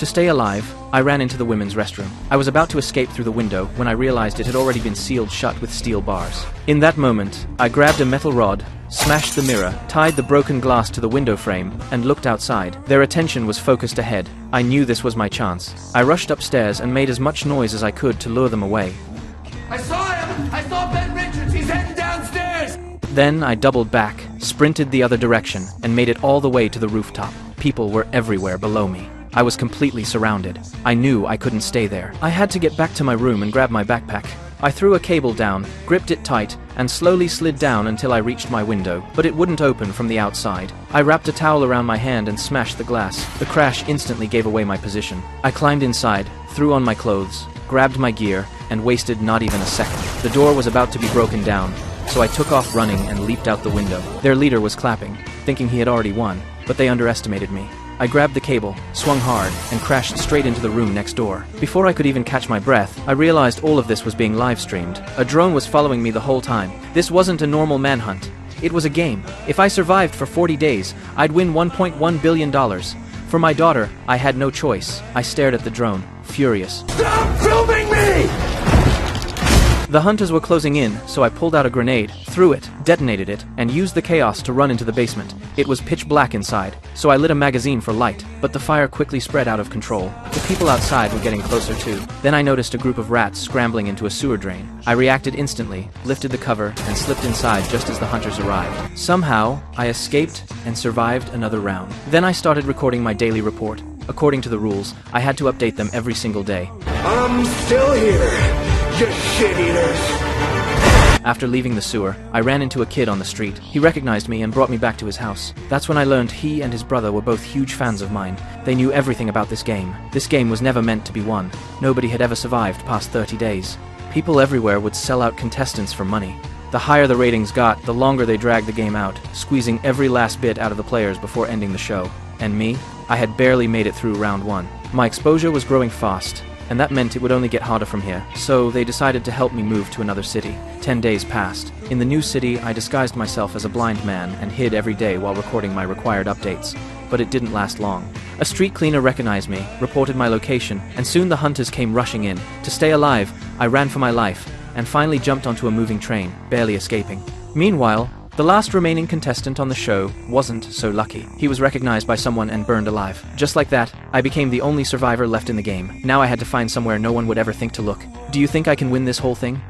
To stay alive, I ran into the women's restroom. I was about to escape through the window when I realized it had already been sealed shut with steel bars. In that moment, I grabbed a metal rod, smashed the mirror, tied the broken glass to the window frame, and looked outside. Their attention was focused ahead. I knew this was my chance. I rushed upstairs and made as much noise as I could to lure them away. I saw him! I saw Ben Richards! He's heading downstairs! Then I doubled back, sprinted the other direction, and made it all the way to the rooftop. People were everywhere below me. I was completely surrounded. I knew I couldn't stay there. I had to get back to my room and grab my backpack. I threw a cable down, gripped it tight, and slowly slid down until I reached my window, but it wouldn't open from the outside. I wrapped a towel around my hand and smashed the glass. The crash instantly gave away my position. I climbed inside, threw on my clothes, grabbed my gear, and wasted not even a second. The door was about to be broken down, so I took off running and leaped out the window. Their leader was clapping, thinking he had already won, but they underestimated me. I grabbed the cable, swung hard, and crashed straight into the room next door. Before I could even catch my breath, I realized all of this was being live-streamed. A drone was following me the whole time. This wasn't a normal manhunt. It was a game. If I survived for 40 days, I'd win $1.1 billion. For my daughter, I had no choice. I stared at the drone, furious. Stop filming me! The hunters were closing in, so I pulled out a grenade, threw it, detonated it, and used the chaos to run into the basement. It was pitch black inside, so I lit a magazine for light, but the fire quickly spread out of control. The people outside were getting closer too. Then I noticed a group of rats scrambling into a sewer drain. I reacted instantly, lifted the cover, and slipped inside just as the hunters arrived. Somehow, I escaped and survived another round. Then I started recording my daily report. According to the rules, I had to update them every single day. I'm still here, you shit-eaters! After leaving the sewer, I ran into a kid on the street. He recognized me and brought me back to his house. That's when I learned he and his brother were both huge fans of mine. They knew everything about this game. This game was never meant to be won. Nobody had ever survived past 30 days. People everywhere would sell out contestants for money. The higher the ratings got, the longer they dragged the game out, squeezing every last bit out of the players before ending the show. And me? I had barely made it through round 1. My exposure was growing fast, and that meant it would only get harder from here, so they decided to help me move to another city. 10 days passed. In the new city, I disguised myself as a blind man and hid every day while recording my required updates. But it didn't last long. A street cleaner recognized me, reported my location, and soon the hunters came rushing in. To stay alive, I ran for my life, and finally jumped onto a moving train, barely escaping. Meanwhile, the last remaining contestant on the show wasn't so lucky. He was recognized by someone and burned alive. Just like that, I became the only survivor left in the game. Now I had to find somewhere no one would ever think to look. Do you think I can win this whole thing?